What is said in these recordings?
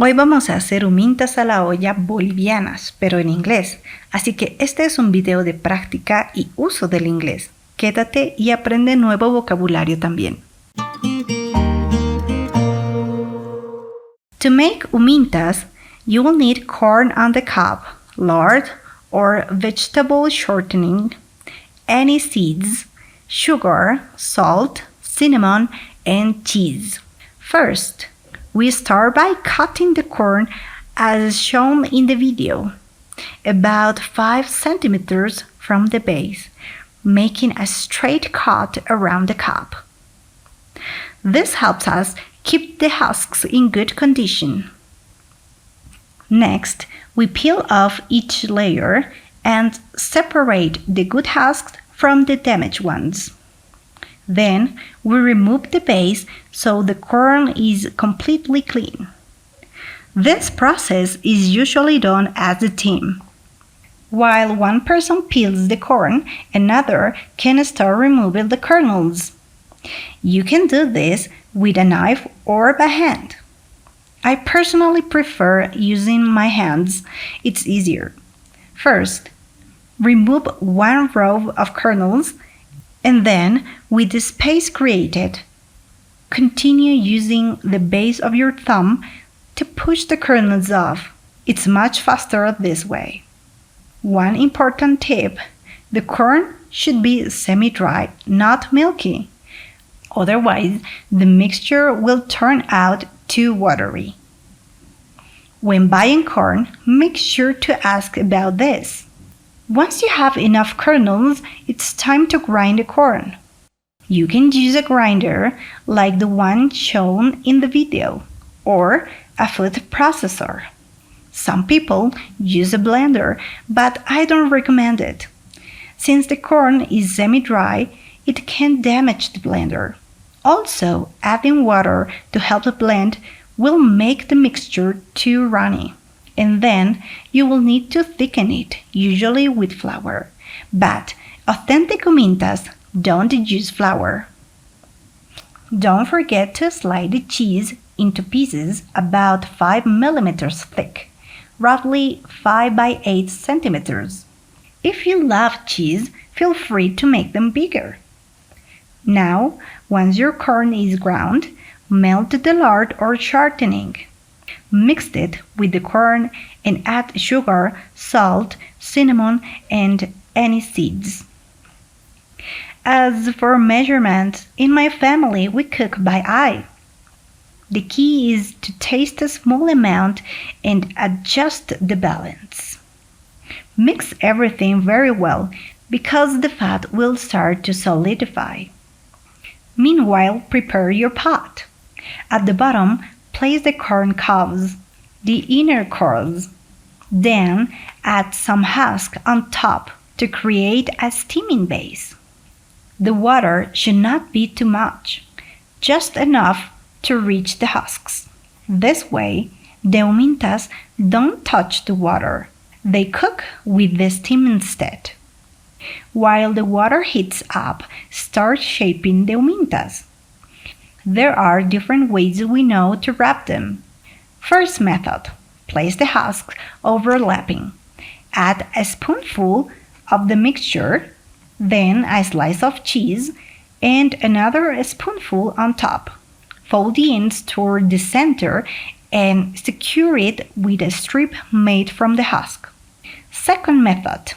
Hoy vamos a hacer humintas a la olla bolivianas, pero en inglés, así que este es un video de práctica y uso del inglés. Quédate y aprende nuevo vocabulario también. To make humintas, you will need corn on the cob, lard or vegetable shortening, any seeds, sugar, salt, cinnamon, and cheese. First, we start by cutting the corn as shown in the video, about 5 centimeters from the base, making a straight cut around the cob. This helps us keep the husks in good condition. Next, we peel off each layer and separate the good husks from the damaged ones. Then, we remove the base so the corn is completely clean. This process is usually done as a team. While one person peels the corn, another can start removing the kernels. You can do this with a knife or by hand. I personally prefer using my hands. It's easier. First, remove one row of kernels, and then, with the space created, continue using the base of your thumb to push the kernels off. It's much faster this way. One important tip: the corn should be semi-dry, not milky. Otherwise, the mixture will turn out too watery. When buying corn, make sure to ask about this. Once you have enough kernels, it's time to grind the corn. You can use a grinder like the one shown in the video, or a food processor. Some people use a blender, but I don't recommend it. Since the corn is semi-dry, it can damage the blender. Also, adding water to help blend will make the mixture too runny, and then you will need to thicken it, usually with flour. But authentic humintas don't use flour. Don't forget to slide the cheese into pieces about 5 millimeters thick, roughly 5 by 8 centimeters. If you love cheese, feel free to make them bigger. Now, once your corn is ground, melt the lard or shortening. Mix it with the corn and add sugar, salt, cinnamon, and any seeds. As for measurements, in my family we cook by eye. The key is to taste a small amount and adjust the balance. Mix everything very well because the fat will start to solidify. Meanwhile, prepare your pot. At the bottom, place the corn cobs, the inner cores. Then, add some husk on top to create a steaming base. The water should not be too much, just enough to reach the husks. This way, the humintas don't touch the water. They cook with the steam instead. While the water heats up, start shaping the humintas. There are different ways we know to wrap them. First method, place the husks overlapping. Add a spoonful of the mixture, then a slice of cheese, and another spoonful on top. Fold the ends toward the center and secure it with a strip made from the husk. Second method,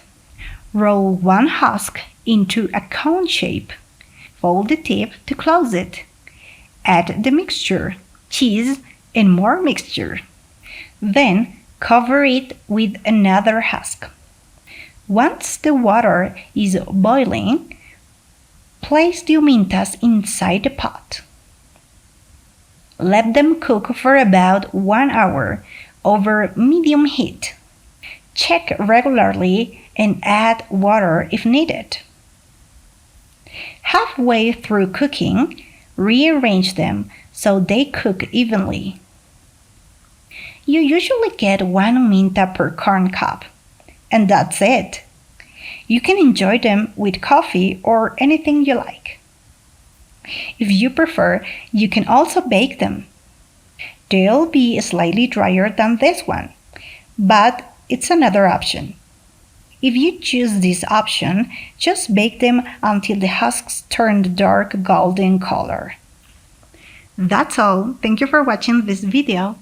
roll one husk into a cone shape. Fold the tip to close it. Add the mixture, cheese, and more mixture. Then cover it with another husk. Once the water is boiling, place the humintas inside the pot. Let them cook for about 1 hour over medium heat. Check regularly and add water if needed. Halfway through cooking, rearrange them so they cook evenly. You usually get 1 huminta per corn cob, and that's it. You can enjoy them with coffee or anything you like. If you prefer, you can also bake them. They'll be slightly drier than this one, but it's another option. If you choose this option, just bake them until the husks turn the dark golden color. That's all. Thank you for watching this video.